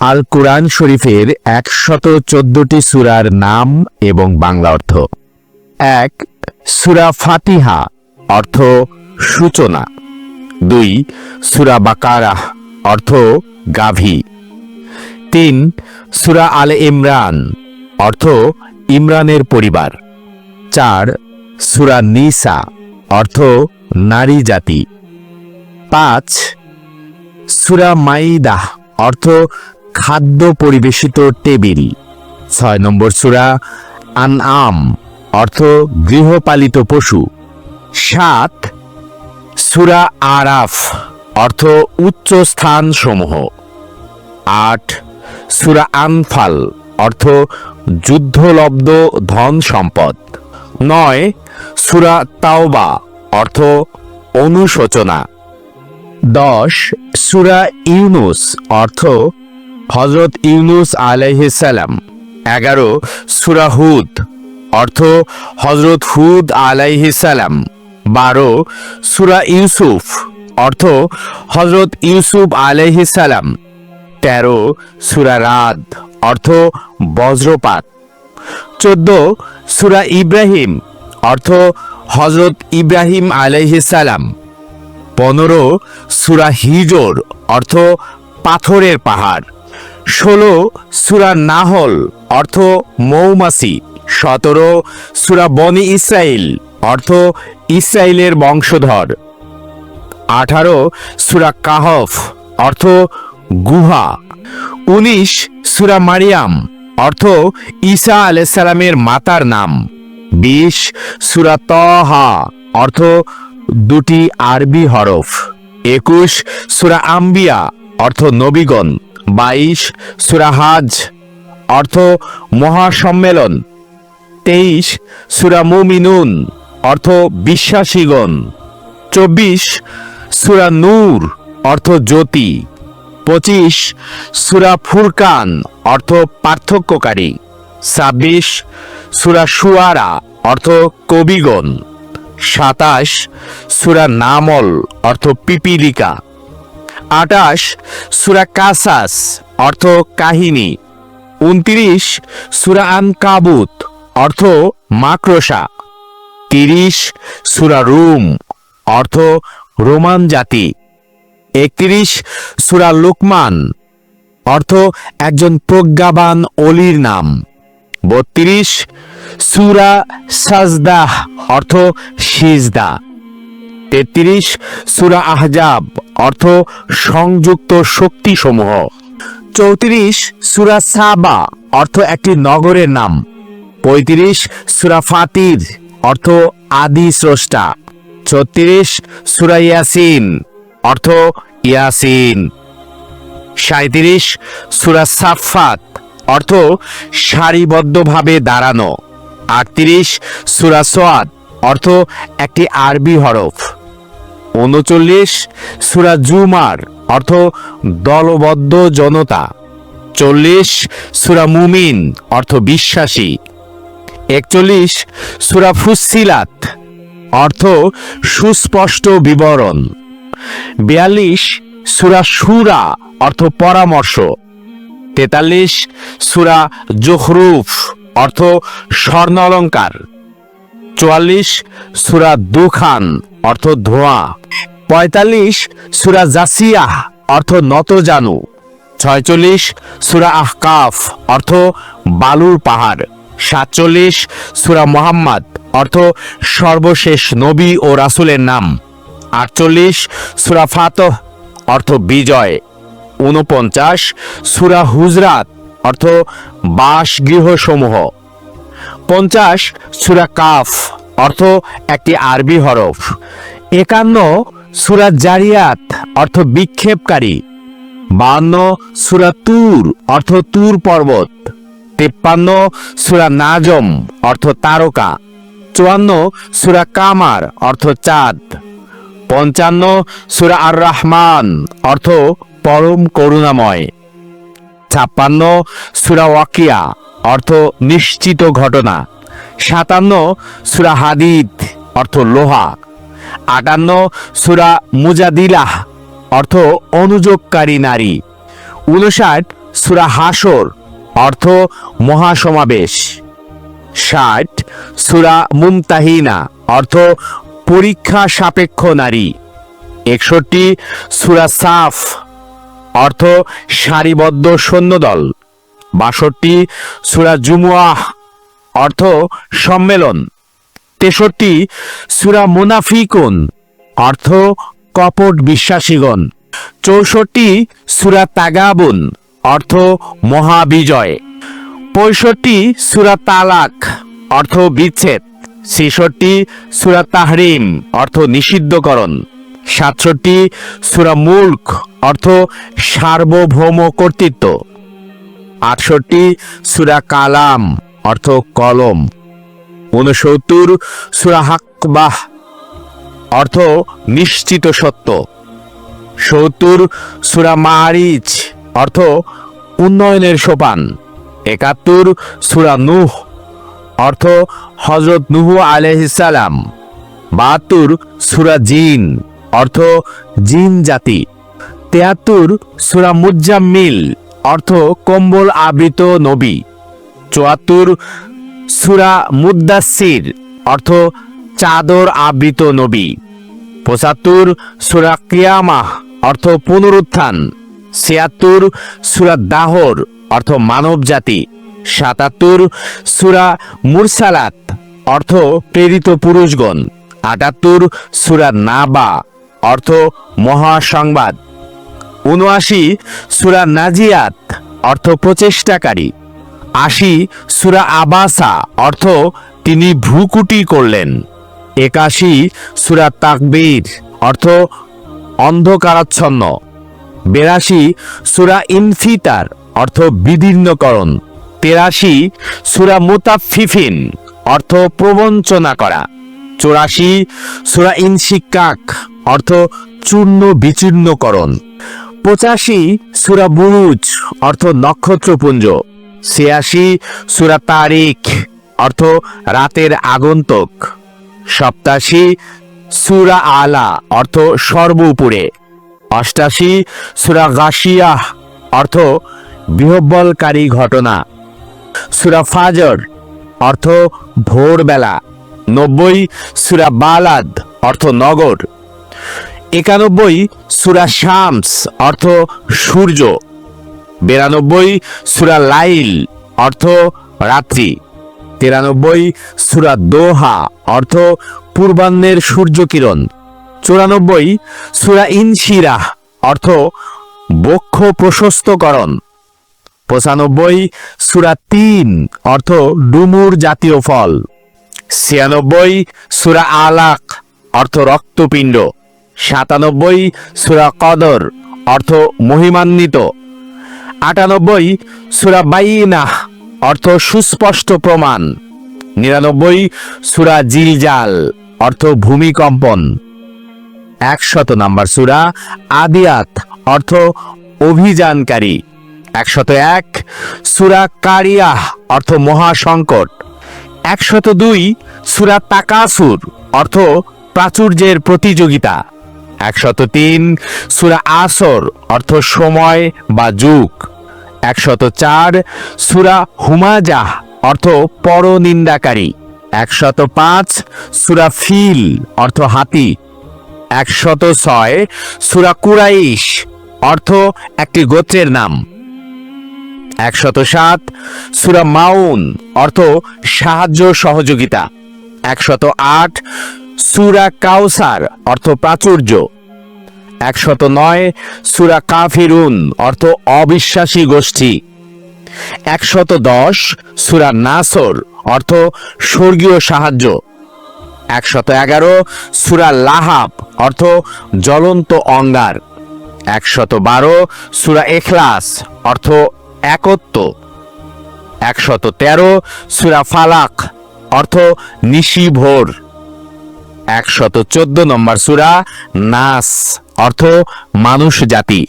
আল কুরআন শরীফের 114টি সূরার নাম এবং বাংলা অর্থ। 1 সূরা ফাতিহা অর্থ সূচনা। 2 সূরা বাকারাহ অর্থ গাভী। 3 সূরা আলে ইমরান অর্থ ইমরানের পরিবার। 4 সূরা নিসা অর্থ নারী জাতি। 5 সূরা মাইদাহ অর্থ খাদ্য পরিবেশিত টেবিল। 6 নম্বর সূরা আনআম অর্থ গৃহপালিত পশু। 7 সূরা আরাফ অর্থ উচ্চ স্থান সমূহ। 8 সূরা আনফাল অর্থ যুদ্ধলব্ধ ধন সম্পদ। 9 সূরা তাওবা অর্থ অনুশোচনা। 10 সূরা ইউনুস অর্থ হযরত ইউনুস আলাইহিস সালাম। 11 সূরা হুদ অর্থ হযরত হুদ আলাইহিস সালাম। 12 সূরা ইউসুফ অর্থ হযরত ইউসুফ আলাইহিস সালাম। 13 সূরা রাদ অর্থ বজ্রপাত। 14 সূরা ইব্রাহিম অর্থ হযরত ইব্রাহিম আলাইহিস সালাম। 15 সূরা হিজর অর্থ পাথরের পাহাড়। 16 সূরা নাহল অর্থ মৌমাছি। 17 সূরা বনি ইসরাইল অর্থ ইসরাইলের বংশধর। 18 সূরা কাহফ অর্থ গুহা। 19 সূরা মারিয়াম অর্থ ঈসা আলাইহিস সালামের মাতার নাম। 20 সূরা তাহা অর্থ দুটি আরবি হরফ। 21 সূরা আম্বিয়া অর্থ নবীগণ। 22 সূরা হাজ অর্থ মহাসম্মেলন। 23 সূরা মুমিনুন অর্থ বিশ্বাসীগণ। 24 সূরা নূর অর্থ জ্যোতি। 25 সূরা ফুরকান অর্থ পার্থক্যকারী। 26 সূরা শুআরা অর্থ কবিগণ। 27 সূরা নামল অর্থ পিপীলিকা। 28 সূরা কাসাস অর্থ কাহিনী। 29 সূরা আনকাবুত অর্থ মাকড়সা। 30 সূরা রুম অর্থ রোমান জাতি। 31 সূরা লুকমান অর্থ একজন প্রজ্ঞাবান অলির নাম। 32 সূরা সাজদাহ অর্থ সিজদা। 33 সূরা আহজাব অর্থ সংযুক্ত শক্তিসমূহ। 34 সূরা সাবা অর্থ একটি নগরের নাম। 35 সূরা ফাতির অর্থ আদি স্রষ্টা। 36 সূরা ইয়াসিন অর্থ ইয়াসিন। 37 সূরা সাফফাত অর্থ সারিবদ্ধভাবে দাঁড়ানো। 38 সূরা সোয়াদ অর্থ একটি আরবি হরফ। 39 সূরা জুমার অর্থ দলবদ্ধ জনতা। 40 সূরা মুমিন অর্থ বিশ্বাসী। 41 সূরা ফুসসিলাত অর্থ সুস্পষ্ট বিবরণ। 42 সূরা শুরা অর্থ পরামর্শ। 43 সূরা জুখরুফ অর্থ স্বর্ণালঙ্কার। 44 সূরা দুখান অর্থ ধোঁয়া। 45 সূরা জাসিয়াহ অর্থ নতজানু। 46 সূরা আহকাফ অর্থ বালুর পাহাড়। 47 সূরা মুহাম্মদ অর্থ সর্বশেষ নবী ও রাসূলের নাম। 48 সূরা ফাতহ অর্থ বিজয়। 49 সূরা হুজরাত অর্থ বাসগৃহসমূহ। 50 সূরা কাফ অর্থ একটি আরবি হরফ। 51 সূরা জারিয়াত অর্থ বিক্ষেপকারী। 52 সূরা তুর অর্থ তুর পর্বত। 53 সূরা নাজম অর্থ তারকা। 54 সূরা কামার অর্থ চাঁদ। 55 সূরা আর রহমান অর্থ পরম করুণাময়। 56 সূরা ওয়াকিয়া অর্থ নিশ্চিত ঘটনা। 57 সূরা হাদিদ অর্থ লোহা। 58 সূরা মুজাদিলাহ অর্থ অনুযোগকারী নারী। 59 সূরা হাসর অর্থ মহাসমাবেশ। 60 সূরা মুমতাহিনা অর্থ পরীক্ষা সাপেক্ষ নারী। 61 সূরা সাফ অর্থ সারিবদ্ধ সৈন্যদল। 62 সূরা জুমুআহ অর্থ সম্মেলন। 63 সূরা মুনাফিকুন অর্থ কপট বিশ্বাসীগণ। 64 সূরা তাগাবুন অর্থ মহাবিজয়। 65 সূরা তালাক অর্থ বিচ্ছেদ। 66 সূরা তাহরিম অর্থ নিষিদ্ধকরণ। 67 সূরা মুলক অর্থ সার্বভৌম কর্তৃত্ব। 68 সূরা কালাম অর্থ কলম। 69 সূরা হাক্বাহ অর্থ নিশ্চিত সত্য। 70 সূরা মারিজ অর্থ উন্নয়নের সোপান। 71 সূরা নূহ অর্থ হযরত নূহ আলাইহিস সালাম। 72 সূরা জিন অর্থ জিন জাতি। 73 সূরা মুজাম্মিল অর্থ কম্বল আবৃত নবী। 74 সূরা মুদ্দাসসির অর্থ চাদর আবৃত নবী। 75 সূরা কিয়ামাহ অর্থ পুনরুত্থান। 76 সূরা দাহর অর্থ মানব জাতি। 77 সূরা মুরসালাত অর্থ প্রেরিত পুরুষগণ। 78 সূরা নাবা অর্থ মহাসংবাদ। 79 সূরা নাজিয়াত অর্থ প্রচেষ্টাকারী। 80 সূরা আবাসা অর্থ তিনি ভ্রুকুটি করলেন। 81 সূরা তাকবীর অর্থ অন্ধকারাচ্ছন্ন। 82 সূরা ইনফিতার অর্থ বিদীর্ণকরণ। 83 সূরা মুতাফফিফিন অর্থ প্রবঞ্চনা করা। 84 সূরা ইনশিকাক অর্থ চূর্ণ বিচূর্ণকরণ। 85 সূরা বুরুজ অর্থ নক্ষত্রপুঞ্জ। 86 সূরা তারিক অর্থ রাতের আগন্তুক। 87 সূরা আলা অর্থ সর্ব উপরে। 88 সূরা গাশিয়াহ অর্থ বিহ্বলকারী ঘটনা। সূরা ফাজর অর্থ ভোরবেলা। 90 সূরা বালাদ অর্থ নগর। 91 সূরা শামস অর্থ সূর্য। 92 সূরা লাইল অর্থ রাত্রি। 93 সূরা দোহা অর্থ পূর্বাহ্নের সূর্যকিরণ। 94 সূরা ইনশিরাহ অর্থ বক্ষ প্রশস্তকরণ। 95 সূরা তিন অর্থ ডুমুর জাতীয় ফল। 96 সূরা আলাক অর্থ রক্তপিণ্ড। 97 সূরা কদর অর্থ মহিমান্বিত। 98 সূরা বাইনাহ অর্থ সুস্পষ্ট প্রমাণ। 99 সূরা জিলজাল অর্থ ভূমিকম্পন। 100 নম্বর সূরা আদিয়াত অর্থ অভিযানকারী। 101 সূরা কারিয়াহ অর্থ মহাসংকট। 102 সূরা তাকাসুর অর্থ প্রাচুর্যের প্রতিযোগিতা। 103 সূরা আসর অর্থ সময় বা যুগ। 104 সূরা হুমাজাহ অর্থ পরনিন্দাকারী। 105 সূরা ফিল অর্থ হাতি। 106 সূরা কুরাইশ অর্থ একটি গোত্রের নাম। 107 সূরা মাউন অর্থ সাহায্য সহযোগিতা। 108 সূরা কাউসার অর্থ প্রাচুর্য। 109 সূরা কাফিরুন অর্থ অবিশ্বাসী গোষ্ঠী। 110 সূরা নাসর অর্থ স্বর্গীয় সাহায্য। 111 সূরা লাহাব অর্থ জ্বলন্ত অঙ্গার। 112 সূরা ইখলাস অর্থ একত্ব। 113 সূরা ফালাক অর্থ নিশি ভোর। 114 নম্বর সূরা নাস অর্থ মানুষ জাতি।